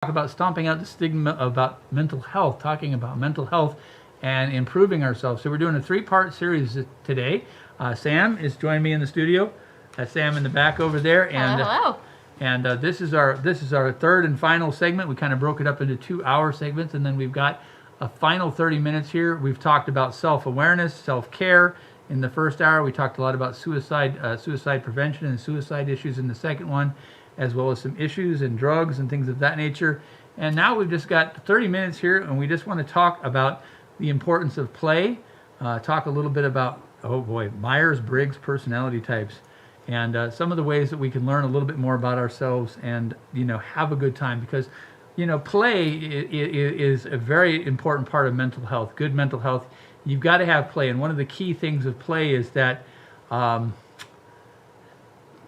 about stomping out the stigma about mental health, talking about mental health and improving ourselves. So we're doing a 3-part series today. Sam is joining me in the studio. That's Sam in the back over there. And, hello. And this is our third and final segment. We kind of broke it up into 2-hour segments, and then we've got a final 30 minutes here. We've talked about self-awareness, self-care. In the first hour, we talked a lot about suicide prevention and suicide issues in the second one, as well as some issues and drugs and things of that nature. And now we've just got 30 minutes here, and we just want to talk about the importance of play, talk a little bit about, oh boy, Myers-Briggs personality types, and some of the ways that we can learn a little bit more about ourselves and, have a good time, because, play is a very important part of mental health, good mental health. You've got to have play, and one of the key things of play is that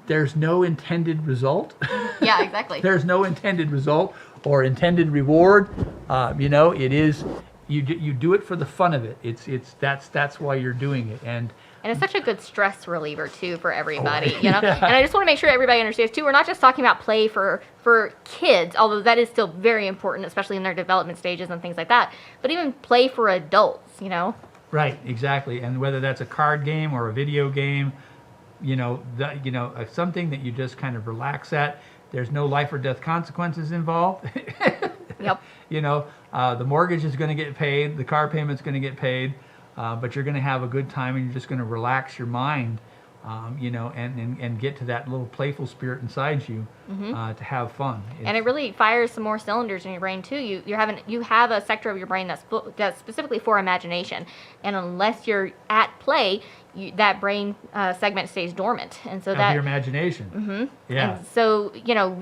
there's no intended result. Yeah, exactly. There's no intended result or intended reward. It is you do it for the fun of it. That's why you're doing it. And it's such a good stress reliever too for everybody, Yeah. And I just want to make sure everybody understands too. We're not just talking about play for kids, although that is still very important, especially in their development stages and things like that. But even play for adults, Right, exactly. And whether that's a card game or a video game, something that you just kind of relax at. There's no life or death consequences involved. Yep. The mortgage is going to get paid, the car payment's going to get paid, but you're going to have a good time, and you're just going to relax your mind, and get to that little playful spirit inside you, to have fun. And it really fires some more cylinders in your brain too. You have a sector of your brain that's specifically for imagination, and unless you're at play, that brain segment stays dormant, and so that your imagination. Mm-hmm. Yeah. And so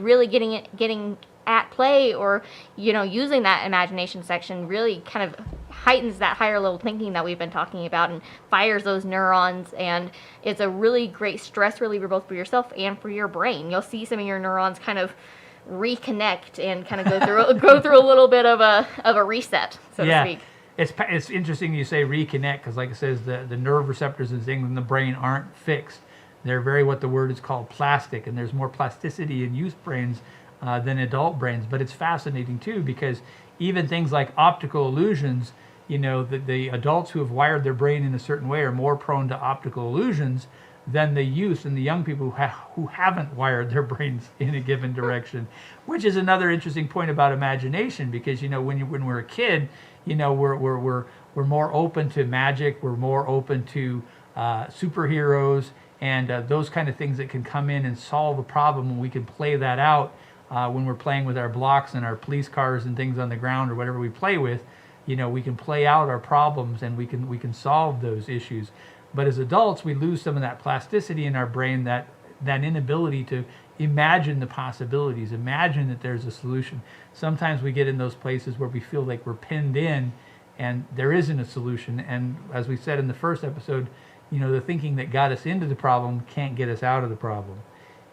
really getting at play, or using that imagination section really kind of heightens that higher level thinking that we've been talking about and fires those neurons, and it's a really great stress reliever both for yourself and for your brain. You'll see some of your neurons kind of reconnect and kind of go through a little bit of a reset, so to speak. It's interesting you say reconnect, because like it says, the nerve receptors and things in the brain aren't fixed. They're very, what the word is called, plastic, and there's more plasticity in youth brains than adult brains. But it's fascinating too, because even things like optical illusions, the adults who have wired their brain in a certain way are more prone to optical illusions than the youth and the young people who haven't wired their brains in a given direction, which is another interesting point about imagination, because when we're a kid, we're more open to magic, we're more open to superheroes and those kind of things that can come in and solve a problem, and we can play that out when we're playing with our blocks and our police cars and things on the ground or whatever we play with. We can play out our problems, and we can solve those issues. But as adults, we lose some of that plasticity in our brain, that inability to imagine the possibilities, imagine that there's a solution. Sometimes we get in those places where we feel like we're pinned in and there isn't a solution. And as we said in the first episode, the thinking that got us into the problem can't get us out of the problem.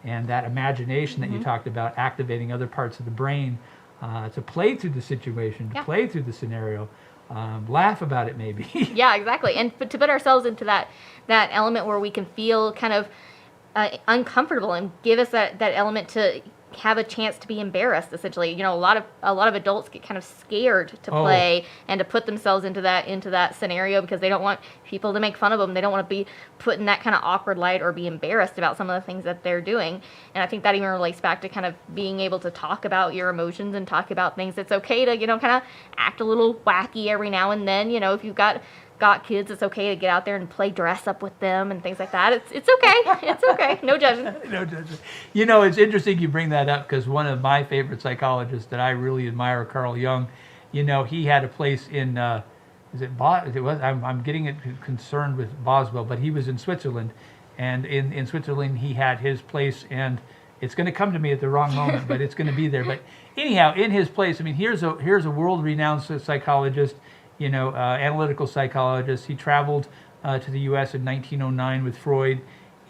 And that imagination that you talked about, activating other parts of the brain to play through the situation, to play through the scenario, laugh about it maybe. Yeah, exactly. And to put ourselves into that element where we can feel kind of uncomfortable, and give us that element to have a chance to be embarrassed, essentially. A lot of adults get kind of scared to play and to put themselves into that scenario, because they don't want people to make fun of them. They don't want to be put in that kind of awkward light or be embarrassed about some of the things that they're doing. And I think that even relates back to kind of being able to talk about your emotions and talk about things. It's okay to kind of act a little wacky every now and then. If you've got kids, it's okay to get out there and play dress up with them and things like that. It's okay. It's okay. No judgment. No judgment. It's interesting you bring that up, because one of my favorite psychologists that I really admire, Carl Jung, he had a place in, I'm getting it concerned with Boswell, but he was in Switzerland. And in Switzerland, he had his place, and it's going to come to me at the wrong moment, but it's going to be there. But anyhow, in his place, here's a world-renowned psychologist, analytical psychologist. He traveled to the U.S. in 1909 with Freud,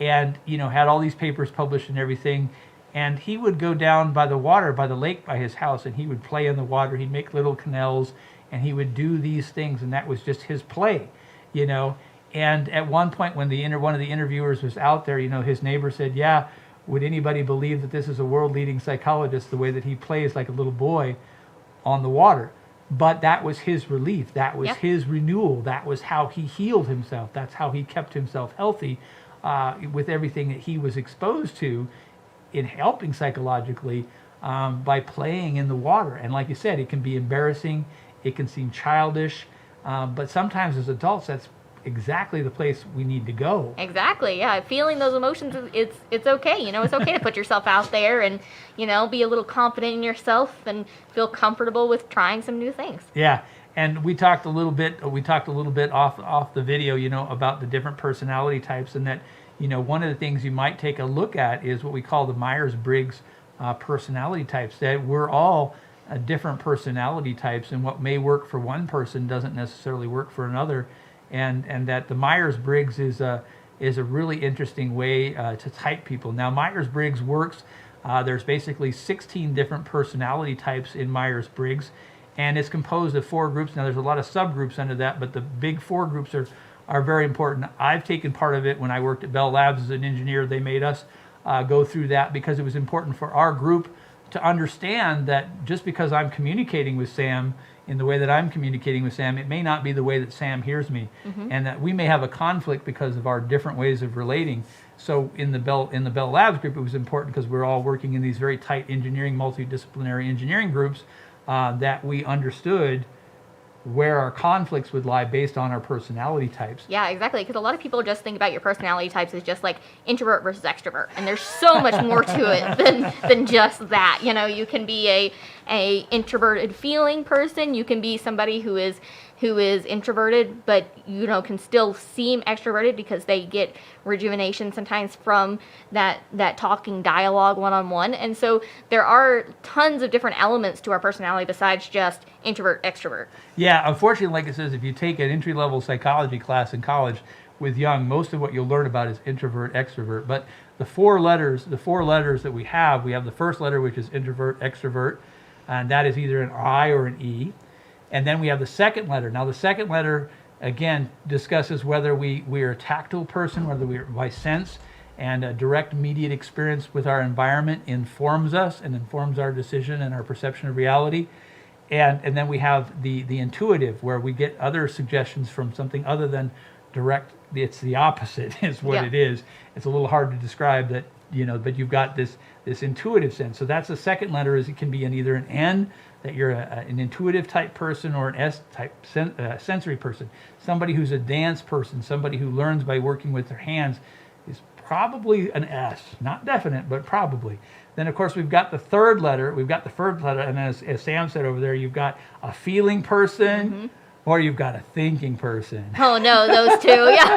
and had all these papers published and everything. And he would go down by the water, by the lake, by his house, and he would play in the water. He'd make little canals, and he would do these things, and that was just his play, And at one point, when one of the interviewers was out there, his neighbor said, "Yeah, would anybody believe that this is a world-leading psychologist the way that he plays like a little boy on the water? But that was his relief. That was his renewal. That was how he healed himself. That's how he kept himself healthy with everything that he was exposed to in helping psychologically by playing in the water. And like you said, it can be embarrassing. It can seem childish. But sometimes as adults, that's exactly the place we need to go. Exactly. Yeah. Feeling those emotions, it's okay. You know, it's okay to put yourself out there and, you know, be a little confident in yourself and feel comfortable with trying some new things. Yeah. And we talked a little bit off the video, you know, about the different personality types, and that, you know, one of the things you might take a look at is what we call the Myers-Briggs personality types. That we're all different personality types, and what may work for one person doesn't necessarily work for another. And that the Myers-Briggs is a really interesting way to type people. Now, Myers-Briggs works. There's basically 16 different personality types in Myers-Briggs, and it's composed of 4 groups. Now, there's a lot of subgroups under that, but the big 4 groups are very important. I've taken part of it when I worked at Bell Labs as an engineer. They made us go through that because it was important for our group to understand that just because I'm communicating with Sam in the way that I'm communicating with Sam, it may not be the way that Sam hears me, and that we may have a conflict because of our different ways of relating. So in the Bell Labs group, it was important because we're all working in these very tight engineering, multidisciplinary engineering groups, that we understood where our conflicts would lie based on our personality types. Yeah, exactly. Because a lot of people just think about your personality types as just like introvert versus extrovert, and there's so much more to it than just that. You know, you can be a introverted feeling person. You can be somebody who is introverted, but you know can still seem extroverted because they get rejuvenation sometimes from that talking dialogue one-on-one. And so there are tons of different elements to our personality besides just introvert extrovert. Yeah, unfortunately, like it says, if you take an entry-level psychology class in college with Jung, most of what you'll learn about is introvert extrovert. But the four letters that we have the first letter, which is introvert extrovert, and that is either an I or an E. And then we have the second letter. Now, the second letter, again, discusses whether we are a tactile person, whether we are by sense, and a direct immediate experience with our environment informs us and informs our decision and our perception of reality. And then we have the intuitive, where we get other suggestions from something other than direct. It's the opposite is what it is. It's a little hard to describe that, you know, but you've got this intuitive sense. So that's the second letter. Is it can be either an N, that you're an intuitive type person, or an S type sensory person. Somebody who's a dance person, somebody who learns by working with their hands, is probably an S. Not definite, but probably. Then, of course, we've got the third letter. And as Sam said over there, you've got a feeling person, or you've got a thinking person. Oh no, those two, yeah.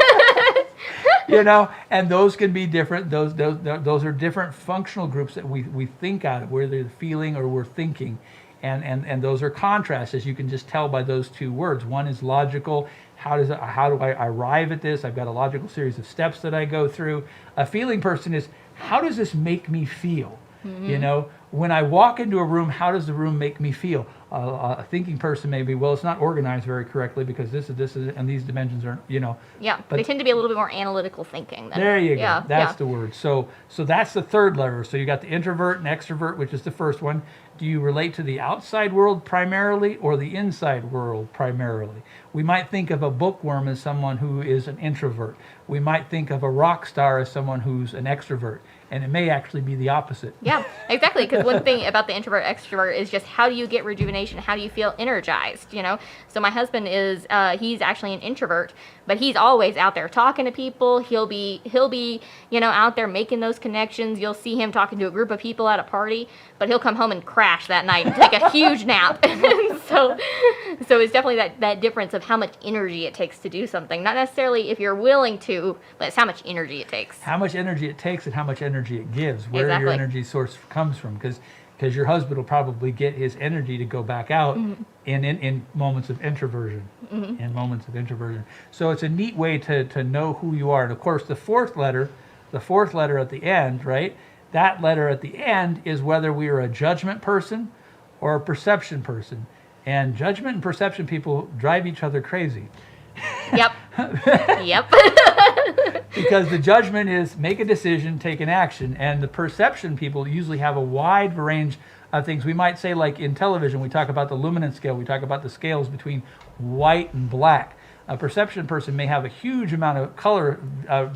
You know, and those can be different. Those are different functional groups that we think out of, whether they're feeling or we're thinking. And those are contrasts, as you can just tell by those two words. One is logical. How do I arrive at this? I've got a logical series of steps that I go through. A feeling person is, how does this make me feel? You know, when I walk into a room, how does the room make me feel? A thinking person may be, well, it's not organized very correctly because this is, and these dimensions are, you know. Yeah, but they tend to be a little bit more analytical thinking. There you go. That's the word. So that's the third letter. So you got the introvert and extrovert, which is the first one. Do you relate to the outside world primarily or the inside world primarily? We might think of a bookworm as someone who is an introvert. We might think of a rock star as someone who's an extrovert. And it may actually be the opposite. Yeah, exactly. Because one thing about the introvert extrovert is just how do you get rejuvenation? How do you feel energized? You know. So my husband is he's actually an introvert, but he's always out there talking to people. He'll be you know out there making those connections. You'll see him talking to a group of people at a party, but he'll come home and crash that night and take a huge nap. so it's definitely that difference of how much energy it takes to do something. Not necessarily if you're willing to, but it's how much energy it takes. How much energy it takes and how much energy it gives, where your energy source comes from, because your husband will probably get his energy to go back out in moments of introversion. In moments of introversion. So it's a neat way to know who you are. And of course, the fourth letter at the end, right? That letter at the end is whether we are a judgment person or a perception person. And judgment and perception people drive each other crazy. Yep. Yep. Because the judgment is make a decision, take an action, and the perception people usually have a wide range of things. We might say, like in television, we talk about the luminance scale, we talk about the scales between white and black. A perception person may have a huge amount of color,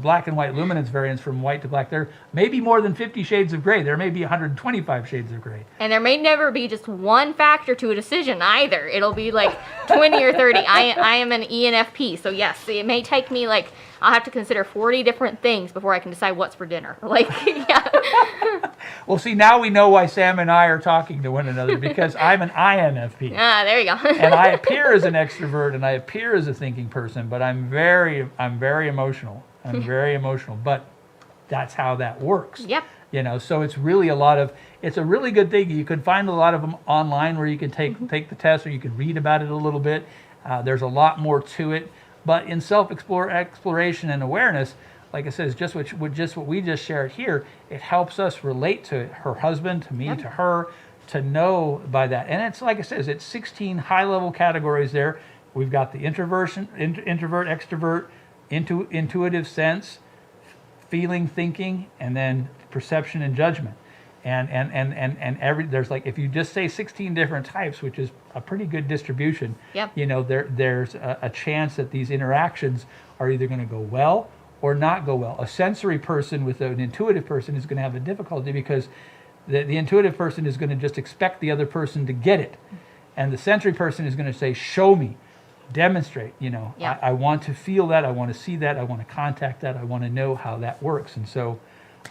black and white luminance variance from white to black. There may be more than 50 shades of gray. There may be 125 shades of gray. And there may never be just one factor to a decision either. It'll be like 20 or 30. I am an ENFP, so yes, it may take me like, I'll have to consider 40 different things before I can decide what's for dinner. Like, yeah. Well, see, now we know why Sam and I are talking to one another, because I'm an INFP. Ah, there you go. And I appear as an extrovert and I appear as a thinking person, but I'm very emotional. I'm very emotional, but that's how that works. Yep. You know, so it's really it's a really good thing. You can find a lot of them online where you can take the test, or you can read about it a little bit. There's a lot more to it. But in self-exploration and awareness, like I said, just what we just shared here, it helps us relate to her husband, to me, to her, to know by that. And it's like I said, it's 16 high-level categories there. We've got the introvert, extrovert, intuitive sense, feeling, thinking, and then perception and judgment. And there's like, if you just say 16 different types, which is a pretty good distribution, you know, there's a chance that these interactions are either going to go well or not go well. A sensory person with an intuitive person is going to have a difficulty, because the intuitive person is going to just expect the other person to get it. And the sensory person is going to say, show me, demonstrate, you know, I want to feel that, I want to see that, I want to contact that, I want to know how that works. And so,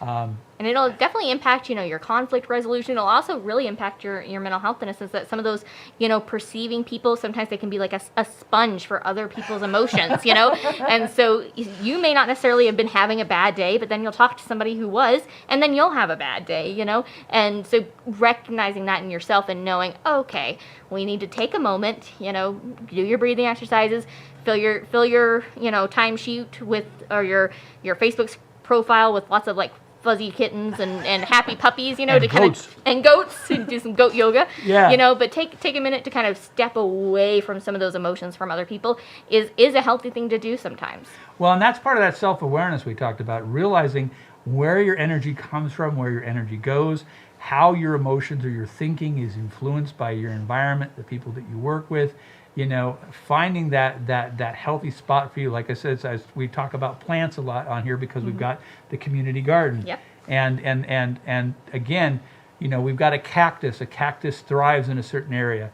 and it'll definitely impact, you know, your conflict resolution. It'll also really impact your mental health in a sense that some of those, you know, perceiving people, sometimes they can be like a sponge for other people's emotions, you know? And so you may not necessarily have been having a bad day, but then you'll talk to somebody who was, and then you'll have a bad day, you know? And so recognizing that in yourself and knowing, okay, we need to take a moment, you know, do your breathing exercises, fill your, you know, timesheet with, or your Facebook profile with lots of like fuzzy kittens and happy puppies, you know, to kind of, and goats, and do some goat yoga, you know, but take a minute to kind of step away from some of those emotions from other people is a healthy thing to do sometimes. Well, and that's part of that self-awareness we talked about, realizing where your energy comes from, where your energy goes, how your emotions or your thinking is influenced by your environment, the people that you work with. You know, finding that healthy spot for you. Like I said, as we talk about plants a lot on here, because we've got the community garden. Yep. And again, you know, we've got a cactus. A cactus thrives in a certain area.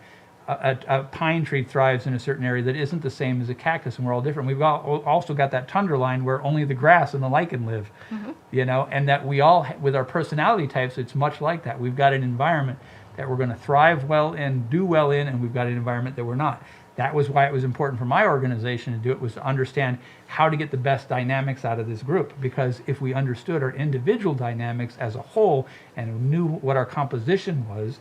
A pine tree thrives in a certain area that isn't the same as a cactus, and we're all different. We've also got that tundra line where only the grass and the lichen live. You know, and that we all, with our personality types, it's much like that. We've got an environment that we're going to thrive well in, do well in, and we've got an environment that we're not. That was why it was important for my organization to do it, was to understand how to get the best dynamics out of this group. Because if we understood our individual dynamics as a whole and knew what our composition was,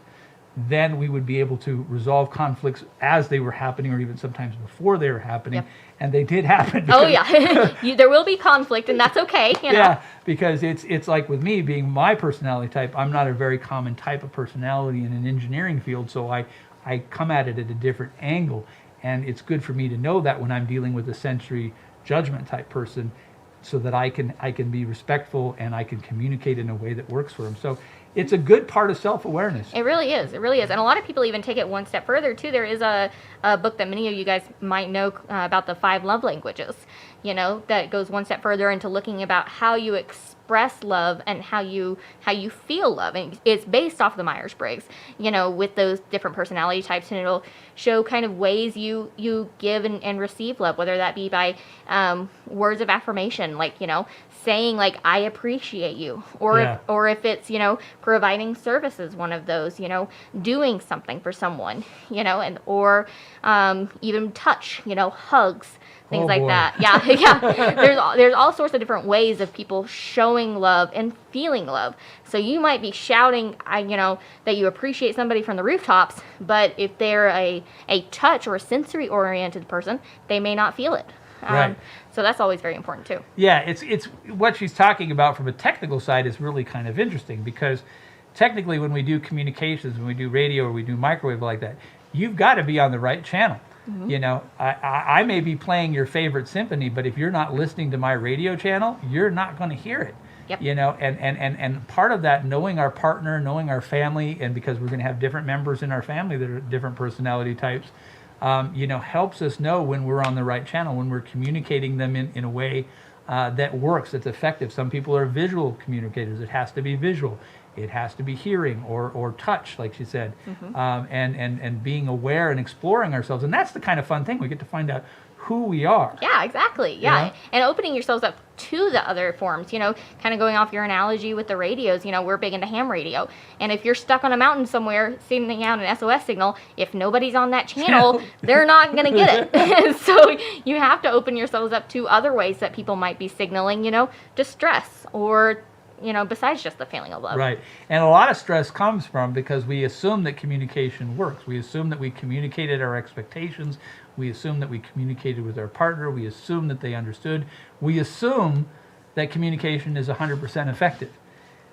then we would be able to resolve conflicts as they were happening, or even sometimes before they were happening. And they did happen. Oh yeah, there will be conflict, and that's okay. You know? Yeah, because it's like with me being my personality type, I'm not a very common type of personality in an engineering field, so I come at it at a different angle, and it's good for me to know that when I'm dealing with a sensory judgment type person, so that I can be respectful and I can communicate in a way that works for them. So it's a good part of self-awareness. It really is. It really is. And a lot of people even take it one step further, too. There is a book that many of you guys might know about the 5 love languages, you know, that goes one step further into looking about how you express love and how you feel love. And it's based off the Myers-Briggs, you know, with those different personality types. And it'll show kind of ways you give and receive love, whether that be by words of affirmation, like, you know, saying like, I appreciate you, or if it's, you know, providing services, one of those, you know, doing something for someone, you know, and or even touch, you know, hugs, things like that. Yeah. There's all sorts of different ways of people showing love and feeling love. So you might be shouting, you know, that you appreciate somebody from the rooftops, but if they're a touch or a sensory oriented person, they may not feel it. Right. So that's always very important too. Yeah, it's what she's talking about from a technical side is really kind of interesting, because technically when we do communications, when we do radio or we do microwave like that, you've got to be on the right channel. You know, I may be playing your favorite symphony, but if you're not listening to my radio channel, you're not going to hear it. Yep. You know, and part of that, knowing our partner, knowing our family, and because we're going to have different members in our family that are different personality types, you know, helps us know when we're on the right channel, when we're communicating them in a way that works, that's effective. Some people are visual communicators. It has to be visual. It has to be hearing or touch, like she said, and being aware and exploring ourselves. And that's the kind of fun thing. We get to find out who we are. Yeah, exactly. Yeah. And opening yourselves up to the other forms, you know, kind of going off your analogy with the radios, you know, we're big into ham radio. And if you're stuck on a mountain somewhere sending out an SOS signal, if nobody's on that channel, they're not going to get it. So you have to open yourselves up to other ways that people might be signaling, you know, distress or, you know, besides just the feeling of love. Right. And a lot of stress comes from because we assume that communication works. We assume that we communicated our expectations. We assume that we communicated with our partner. We assume that they understood. We assume that communication is 100% effective.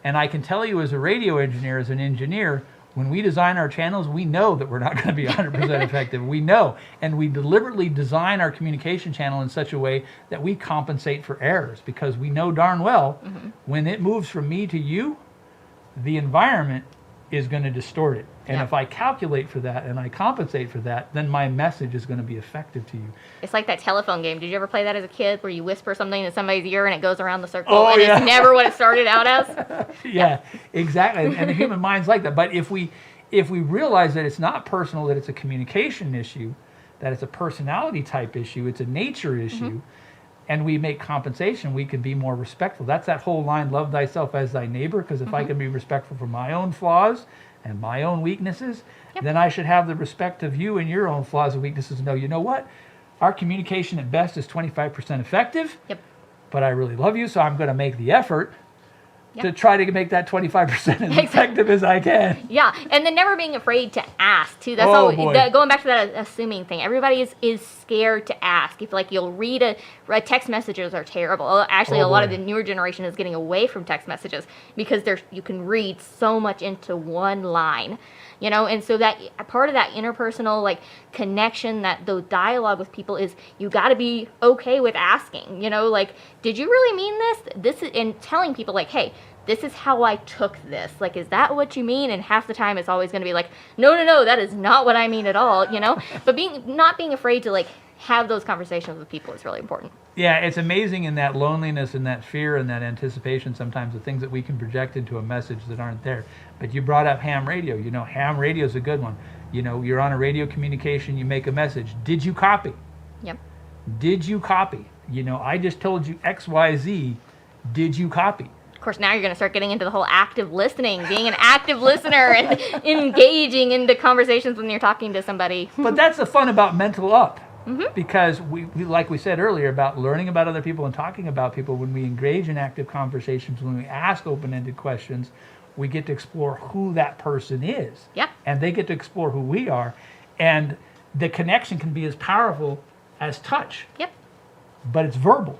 And I can tell you as a radio engineer, as an engineer, when we design our channels, we know that we're not going to be 100% effective. We know. And we deliberately design our communication channel in such a way that we compensate for errors, because we know darn well when it moves from me to you, the environment is going to distort it. And if I calculate for that and I compensate for that, then my message is going to be effective to you. It's like that telephone game. Did you ever play that as a kid where you whisper something in somebody's ear and it goes around the circle it's never what it started out as? Yeah, exactly. And the human mind's like that. But if we realize that it's not personal, that it's a communication issue, that it's a personality type issue, it's a nature issue, and we make compensation, we can be more respectful. That's that whole line, love thyself as thy neighbor, because if I can be respectful for my own flaws and my own weaknesses, then I should have the respect of you and your own flaws and weaknesses and know, you know what? Our communication at best is 25% effective, but I really love you, so I'm going to make the effort to try to make that 25% as effective as I can. Yeah, and then never being afraid to ask, too. That's going back to that assuming thing. Everybody is scared to ask. If like you'll read text messages are terrible. Actually, a lot of the newer generation is getting away from text messages because you can read so much into one line. You know, and so that part of that interpersonal like connection, that the dialogue with people is you got to be okay with asking. You know, like, did you really mean this? This is, and telling people like, hey, this is how I took this. Like, is that what you mean? And half the time it's always going to be like, no, that is not what I mean at all. You know, but not being afraid to like have those conversations with people is really important. Yeah, it's amazing in that loneliness and that fear and that anticipation, sometimes the things that we can project into a message that aren't there. But you brought up ham radio. You know, ham radio is a good one. You know, you're on a radio communication, you make a message. Did you copy? Yep. Did you copy? You know, I just told you X, Y, Z. Did you copy? Of course, now you're going to start getting into the whole active listening, being an active listener and engaging into conversations when you're talking to somebody. But that's the fun about mental up. Because we, like we said earlier, about learning about other people and talking about people, when we engage in active conversations, when we ask open-ended questions, we get to explore who that person is. Yep. And they get to explore who we are. And the connection can be as powerful as touch. Yep. But it's verbal.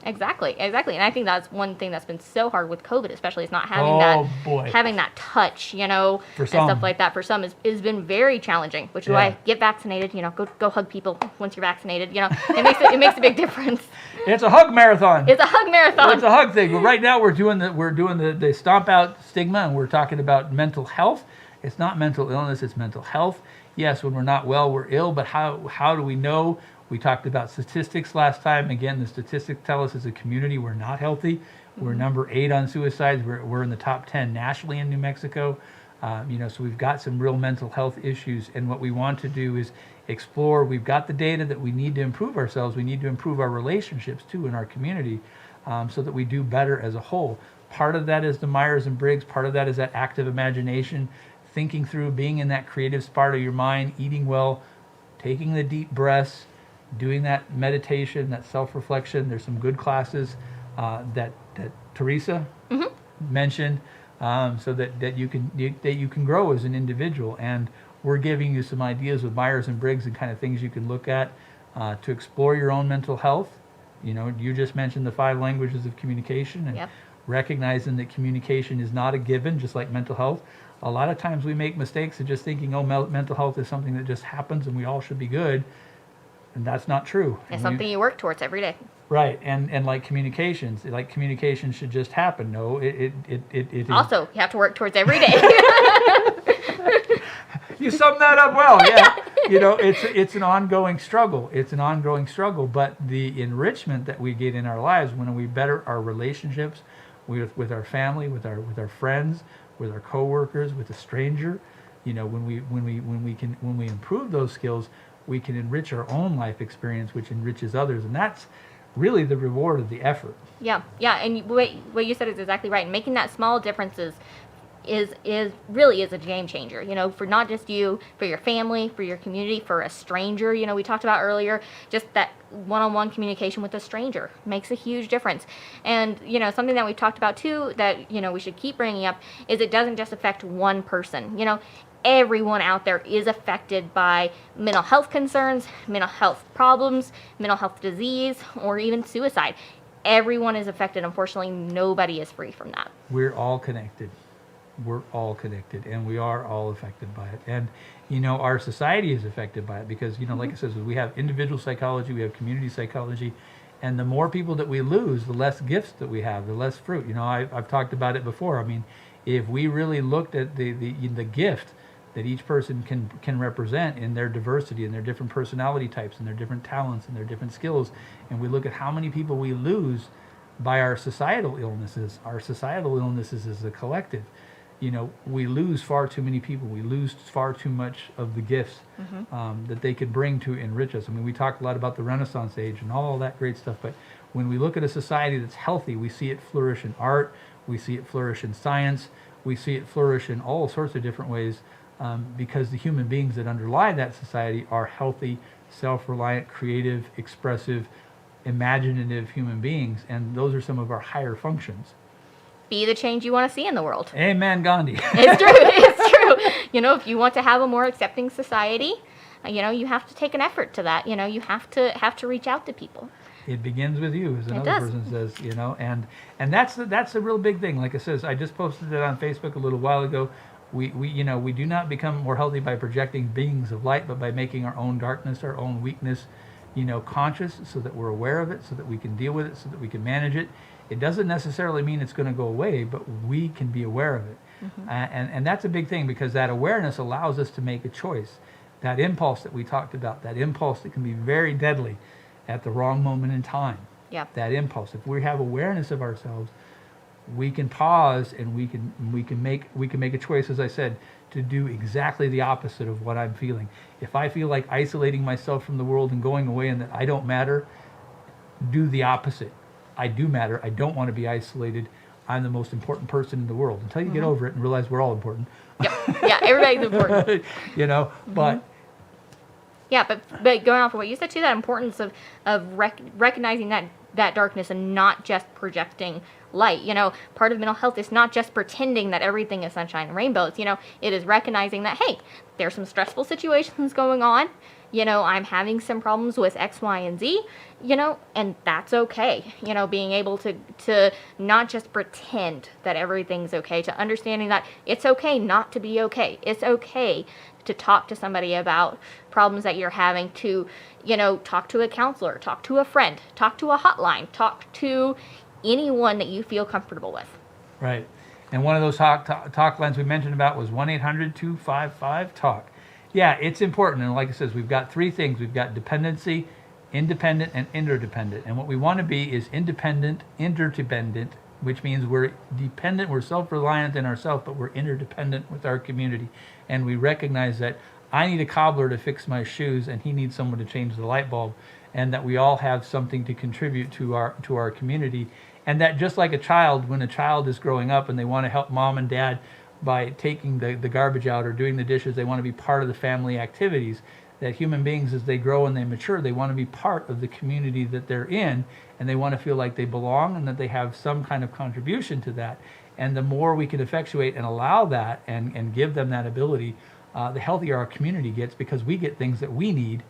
Exactly. And I think that's one thing that's been so hard with COVID, especially, is not having having that touch, you know, and stuff like that. For some, has been very challenging. Which is why get vaccinated. You know, go hug people once you're vaccinated. You know, it makes a big difference. It's a hug marathon. It's a hug marathon. It's a hug thing. But right now we're doing the Stomp Out Stigma, and we're talking about mental health. It's not mental illness. It's mental health. Yes, when we're not well, we're ill. But how do we know? We talked about statistics last time. Again, the statistics tell us as a community we're not healthy. We're number 8 on suicides. We're in the top 10 nationally in New Mexico. You know, so we've got some real mental health issues. And what we want to do is explore. We've got the data that we need to improve ourselves. We need to improve our relationships too in our community, so that we do better as a whole. Part of that is the Myers and Briggs. Part of that is that active imagination, thinking through, being in that creative part of your mind, eating well, taking the deep breaths, doing that meditation, that self-reflection. There's some good classes that Teresa mentioned, so that you can grow as an individual. And we're giving you some ideas with Myers and Briggs and kind of things you can look at to explore your own mental health. You know, you just mentioned the 5 languages of communication, and recognizing that communication is not a given, just like mental health. a lot of times we make mistakes of just thinking, oh, mental health is something that just happens and we all should be good. And that's not true. It's something you work towards every day. Right, and like communications should just happen. No, it Also, you have to work towards every day. You summed that up well. Yeah, it's an ongoing struggle. It's an ongoing struggle. But the enrichment that we get in our lives when we better our relationships with our family, with our friends, with our coworkers, with a stranger, when we improve those skills, we can enrich our own life experience, which enriches others, and that's really the reward of the effort. Yeah, and what you said is exactly right. Making that small differences is really a game changer, for not just you, for your family, for your community, for a stranger. We talked about earlier, just that one-on-one communication with a stranger makes a huge difference. And, something that we've talked about too that, we should keep bringing up is it doesn't just affect one person. Everyone out there is affected by mental health concerns, mental health problems, mental health disease, or even suicide. Everyone is affected. Unfortunately, nobody is free from that. We're all connected. We're all connected, and we are all affected by it. And, our society is affected by it because, like I said, we have individual psychology, we have community psychology, and the more people that we lose, the less gifts that we have, the less fruit. I've talked about it before. I mean, if we really looked at the gift that each person can represent in their diversity and their different personality types and their different talents and their different skills, and we look at how many people we lose by our societal illnesses as a collective, we lose far too many people. We lose far too much of the gifts that they could bring to enrich us. I mean, we talk a lot about the Renaissance age and all that great stuff, but when we look at a society that's healthy, we see it flourish in art, we see it flourish in science, we see it flourish in all sorts of different ways. Because the human beings that underlie that society are healthy, self-reliant, creative, expressive, imaginative human beings, and those are some of our higher functions. Be the change you want to see in the world. Amen, Gandhi. It's true. It's true. If you want to have a more accepting society, you have to take an effort to that. You have to reach out to people. It begins with you, as another person says. And that's the real big thing. Like I says, I just posted it on Facebook a little while ago. We do not become more healthy by projecting beings of light, but by making our own darkness, our own weakness, conscious, so that we're aware of it, so that we can deal with it, so that we can manage it. It doesn't necessarily mean it's going to go away, but we can be aware of it. And that's a big thing, because that awareness allows us to make a choice. That impulse that we talked about, that impulse that can be very deadly at the wrong moment in time. Yeah. That impulse. If we have awareness of ourselves, we can pause and we can make a choice, as I said, to do exactly the opposite of what I'm feeling. If I feel like isolating myself from the world and going away and that I don't matter, do the opposite. I do matter. I don't want to be isolated. I'm the most important person in the world. Until you get over it and realize we're all important. Yeah, everybody's important. But yeah, but going off of what you said too, that importance of recognizing that darkness and not just projecting light. Part of mental health is not just pretending that everything is sunshine and rainbows. It is recognizing that, hey, there's some stressful situations going on. I'm having some problems with X, Y, and Z, and that's okay. Being able to not just pretend that everything's okay, to understanding that it's okay not to be okay. It's okay to talk to somebody about problems that you're having, to, talk to a counselor, talk to a friend, talk to a hotline, talk to anyone that you feel comfortable with. Right. And one of those talk lines we mentioned about was 1-800-255-TALK. Yeah, it's important. And like I said, we've got three things. We've got dependency, independent, and interdependent. And what we want to be is independent, interdependent, which means we're dependent, we're self-reliant in ourselves, but we're interdependent with our community. And we recognize that I need a cobbler to fix my shoes and he needs someone to change the light bulb, and that we all have something to contribute to our community. And that just like a child, when a child is growing up and they want to help mom and dad by taking the garbage out or doing the dishes, they want to be part of the family activities. That human beings, as they grow and they mature, they want to be part of the community that they're in, and they want to feel like they belong and that they have some kind of contribution to that. And the more we can effectuate and allow that and give them that ability, the healthier our community gets, because we get things that we need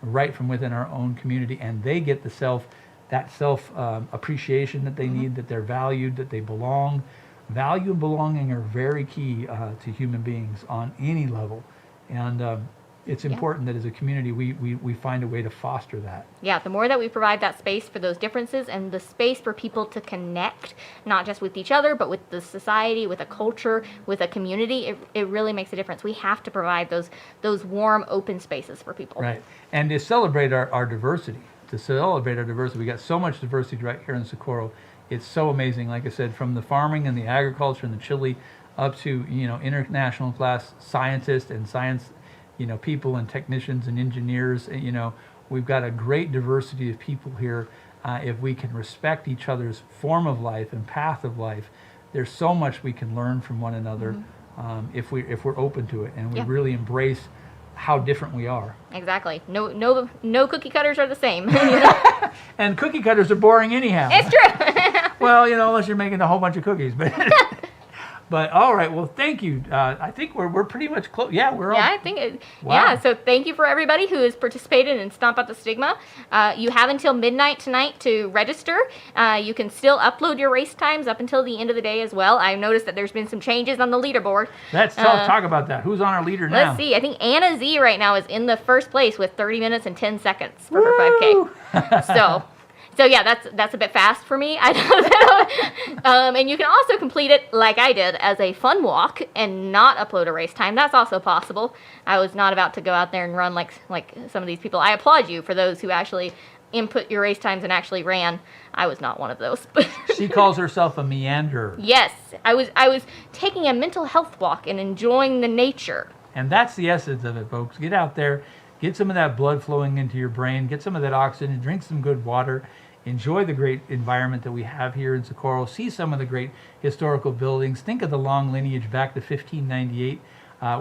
right from within our own community, and they get that self appreciation that they need, that they're valued, that they belong, value and belonging are very key to human beings on any level. And it's important that as a community we find a way to foster that. Yeah, the more that we provide that space for those differences and the space for people to connect, not just with each other, but with the society, with a culture, with a community, it really makes a difference. We have to provide those warm, open spaces for people. Right. And to celebrate our diversity. We got so much diversity right here in Socorro. It's so amazing. Like I said, from the farming and the agriculture and the chili up to, international class scientists and science, people and technicians and engineers. We've got a great diversity of people here. If we can respect each other's form of life and path of life, there's so much we can learn from one another if we're open to it and we really embrace how different we are. Exactly. No cookie cutters are the same. And cookie cutters are boring anyhow. It's true. Well, unless you're making a whole bunch of cookies, But all right, well, thank you. I think we're pretty much close. Yeah, we're all. Yeah, I think. Wow. Yeah, so thank you for everybody who has participated in Stomp Out the Stigma. You have until midnight tonight to register. You can still upload your race times up until the end of the day as well. I've noticed that there's been some changes on the leaderboard. Let's talk about that. Who's on our leader now? Let's see. I think Anna Z right now is in the first place with 30 minutes and 10 seconds for her 5K. So yeah, that's a bit fast for me. I know. And you can also complete it like I did as a fun walk and not upload a race time. That's also possible. I was not about to go out there and run like some of these people. I applaud you for those who actually input your race times and actually ran. I was not one of those. She calls herself a meanderer. Yes, I was taking a mental health walk and enjoying the nature. And that's the essence of it, folks. Get out there, get some of that blood flowing into your brain, get some of that oxygen, drink some good water. Enjoy the great environment that we have here in Socorro. See some of the great historical buildings. Think of the long lineage back to 1598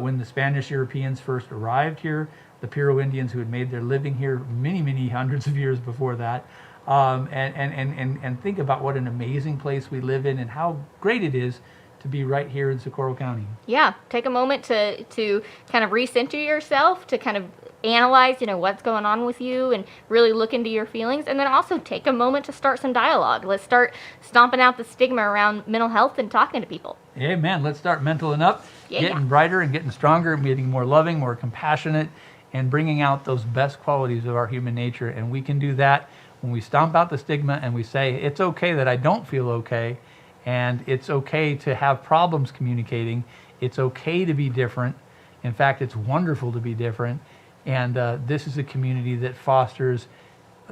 when the Spanish Europeans first arrived here, the Piro Indians who had made their living here many, many hundreds of years before that. And think about what an amazing place we live in and how great it is to be right here in Socorro County. Yeah, take a moment to kind of recenter yourself, to kind of analyze, what's going on with you and really look into your feelings. And then also take a moment to start some dialogue. Let's start stomping out the stigma around mental health and talking to people. Amen. Let's start mentaling up, getting brighter and getting stronger and getting more loving, more compassionate, and bringing out those best qualities of our human nature. And we can do that when we stomp out the stigma and we say, it's okay that I don't feel okay. And it's okay to have problems communicating. It's okay to be different. In fact, it's wonderful to be different. And this is a community that fosters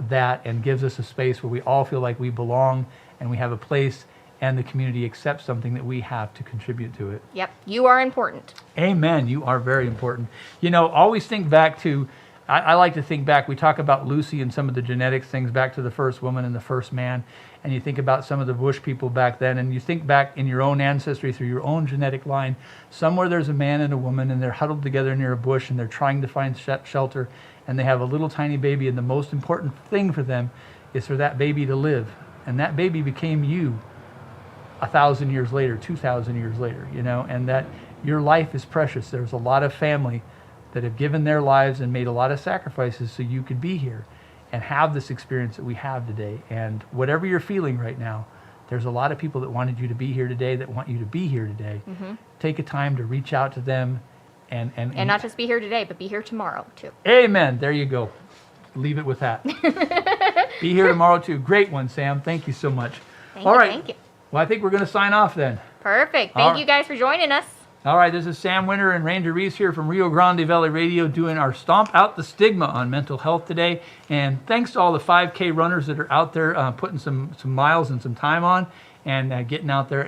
that and gives us a space where we all feel like we belong and we have a place and the community accepts something that we have to contribute to it. Yep, you are important. Amen. You are very important. Always think back to, I like to think back, we talk about Lucy and some of the genetics things back to the first woman and the first man. And you think about some of the bush people back then, and you think back in your own ancestry through your own genetic line. Somewhere there's a man and a woman, and they're huddled together near a bush, and they're trying to find shelter, and they have a little tiny baby, and the most important thing for them is for that baby to live. And that baby became you 1,000 years later, 2,000 years later, and that your life is precious. There's a lot of family that have given their lives and made a lot of sacrifices so you could be here and have this experience that we have today. And whatever you're feeling right now, there's a lot of people that wanted you to be here today, that want you to be here today. Mm-hmm. Take a time to reach out to them and not just be here today, but be here tomorrow too. Amen. There you go. Leave it with that. Be here tomorrow too. Great one, Sam. Thank you so much. Thank you. Well, I think we're going to sign off then. Perfect. Thank you guys for joining us. All right, this is Sam Winter and Ranger Reese here from Rio Grande Valley Radio doing our Stomp Out the Stigma on mental health today. And thanks to all the 5K runners that are out there putting some miles and some time on and getting out there